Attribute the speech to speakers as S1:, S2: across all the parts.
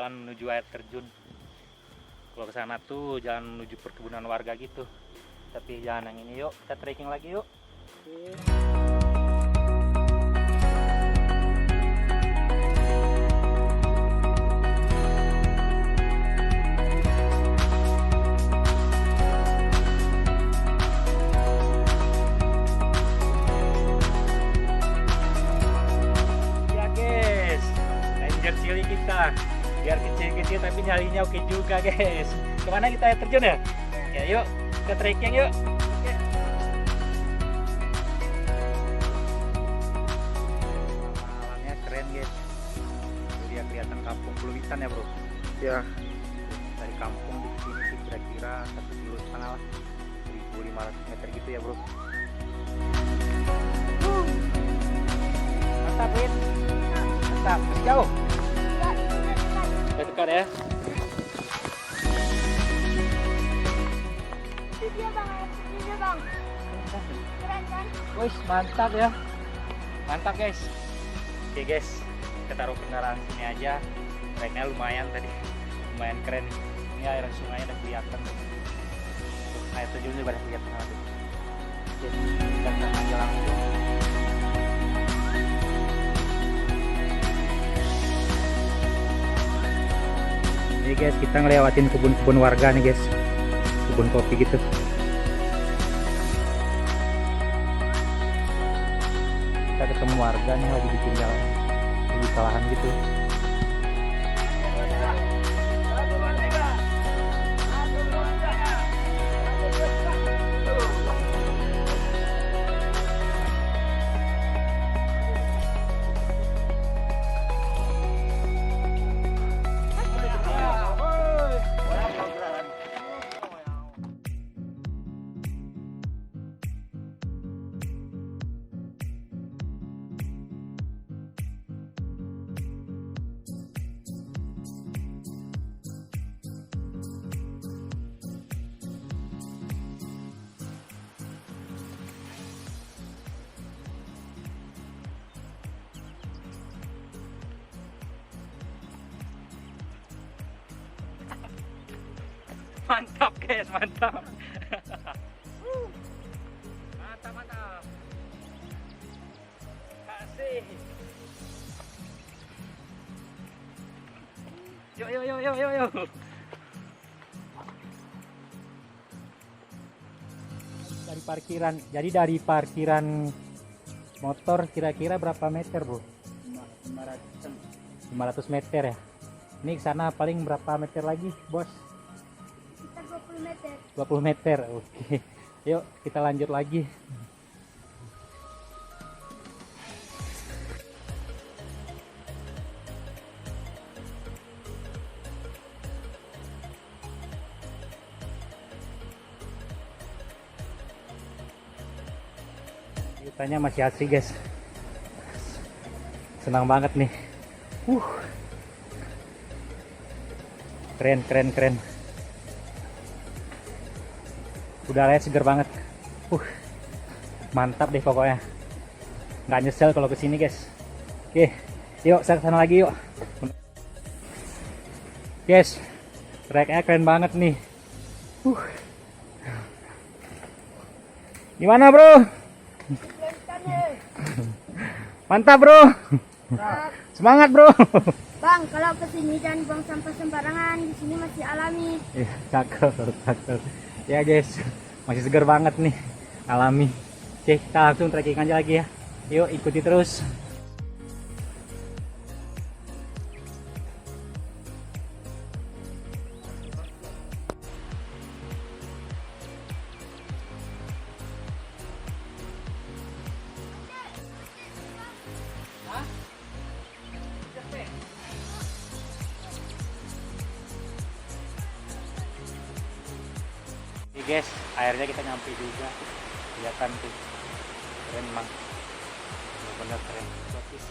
S1: jalan menuju air terjun. Kalau ke sana tuh jalan menuju perkebunan warga gitu. Tapi jalan yang ini yuk, kita trekking lagi yuk. Ya guys, ranger cilik kita. Biar kecil-kecil tapi nyalinya oke juga guys. Kemana kita air terjun ya? Ya yuk, kita trekking yuk. Oke. Alamnya keren guys. Tuh dia kelihatan kampung Buluitan ya bro.
S2: Ya,
S1: Dari kampung di sini sih kira-kira 1,5 kilo lah, 1.500 meter gitu ya bro. Mantap Win. Mantap, masih jauh. Udah dekat ya.
S3: Itu dia bang, itu dia bang. Keren kan?
S1: Wih, mantap ya. Mantap guys. Oke guys, kita taruh kendaraan sini aja. Treknya lumayan tadi. Lumayan keren. Ini air sungainya udah kelihatan. Terus air terjunnya udah kelihatan lagi. Oke, kita aja langsung. Ini guys, kita ngelewatin kebun-kebun warga nih guys. Kebun kopi gitu. Kita ketemu warga nih lagi bikin jalan di kalahan gitu. Mantap guys, mantap. Mantap, mantap. Kasih. Yuk, yuk, yuk, yuk, yuk, yuk. Dari parkiran, jadi dari parkiran motor kira-kira berapa meter bro? 500 meter ya. Ini ke sana paling berapa meter lagi bos? 20 meter. Oke. Yuk kita lanjut lagi. Kitanya masih asik guys. Senang banget nih. Keren, keren, keren. Udaranya seger banget. Mantap deh pokoknya. Nggak nyesel kalau kesini guys. Oke, yuk saya kesana lagi yuk. Guys, treknya keren banget nih. Gimana bro? Mantap bro. Semangat bro.
S3: Bang, kalau kesini jangan buang sampah sembarangan. Di sini masih alami.
S1: Cakep, cakep. Ya guys, masih segar banget nih, alami. Oke, kita langsung trekking aja lagi ya. Yuk ikuti terus. Oke guys, akhirnya kita nyampe juga. Kelihatan tuh, keren emang, bener-bener keren. Bagus.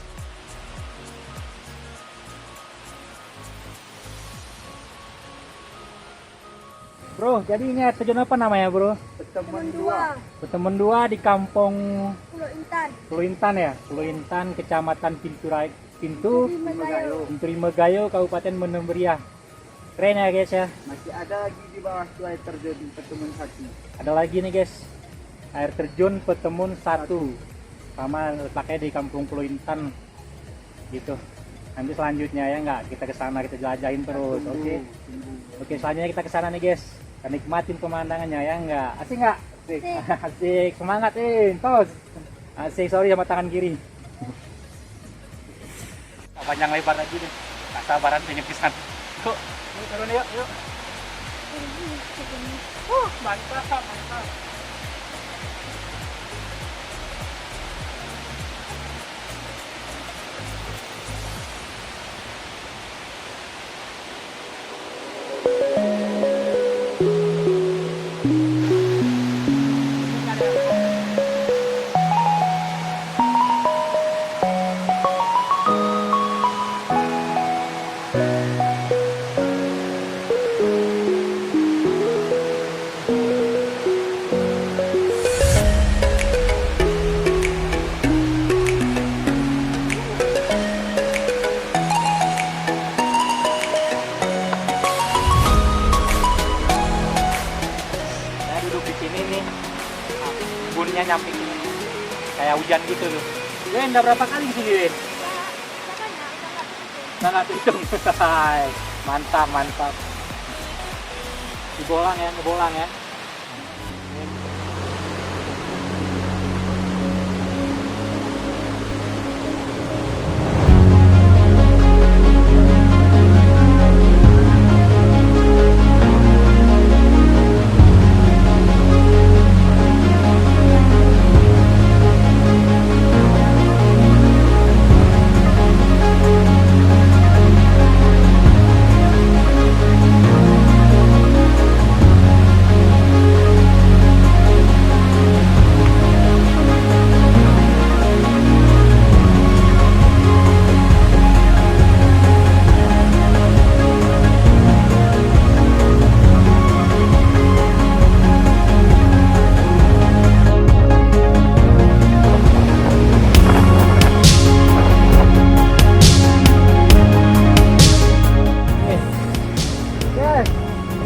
S1: Bro, jadi ini air terjun apa namanya bro?
S3: Temen dua.
S1: Pertemuan dua di kampung
S3: Pulau Intan.
S1: Pulau Intan ya, Pulau Intan, Kecamatan pintu Limagayo, Kabupaten Menemberiah. Keren ya guys ya.
S2: Masih ada lagi di bawah tuh air terjun Petemun 1.
S1: Ada lagi nih guys, air terjun Petemun 1, sama letaknya di Kampung Pulau Intan gitu. Nanti selanjutnya ya nggak, kita ke sana, kita jelajahin terus. Oke, selanjutnya kita ke sana nih guys. Kita nikmatin pemandangannya ya nggak. Asik nggak?
S3: Asik.
S1: Asik, semangat tos. Asik, sorry sama tangan kiri. Panjang lebar lagi nih. Tak sabaran pengen pisan. Yuk, turun yuk, yuk. Mantap, mantap. Embunnya nyamping kayak hujan gitu loh. Len, udah berapa kali di sini, Len? Nggak hitung. Mantap, mantap. Ngebolang ya, ngebolang ya.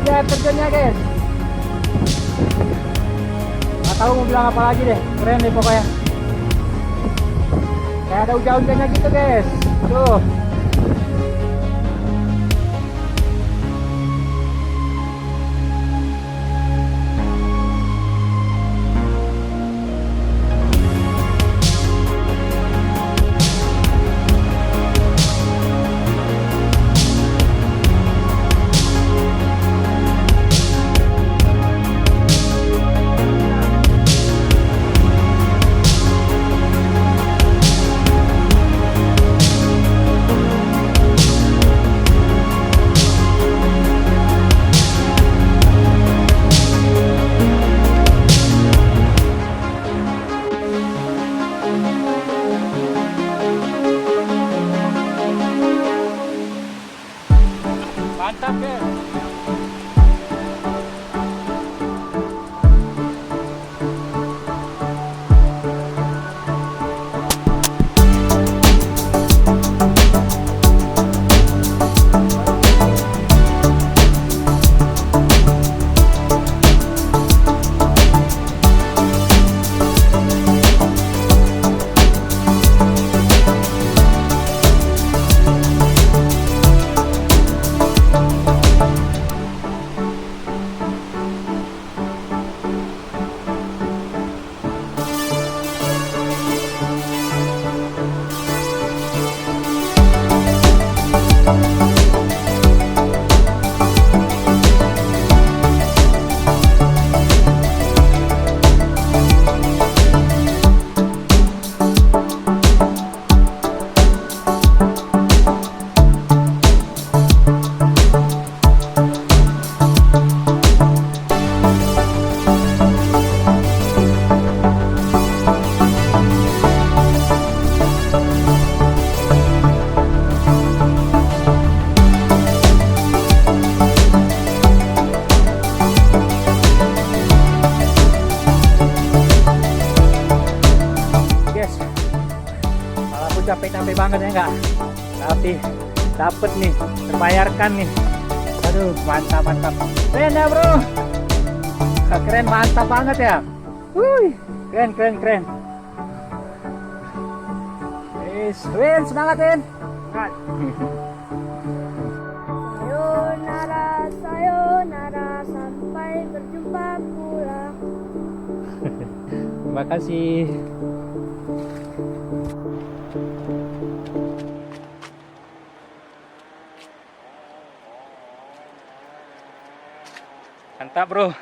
S1: Lihat terjunnya guys. Nggak tahu mau bilang apa lagi deh, keren deh pokoknya. Kayak ada hujan-hujannya gitu guys. Tuh. capek-capek banget ya enggak? Tapi dapet nih, terbayarkan nih. Aduh, mantap mantap. Keren ya bro. Keren, mantap banget ya. Wuih, keren keren keren. Win, semangat Win. Semangat.
S3: Sayonara, sayonara, sampai berjumpa pulang.
S1: Terima kasih. Mantap bro.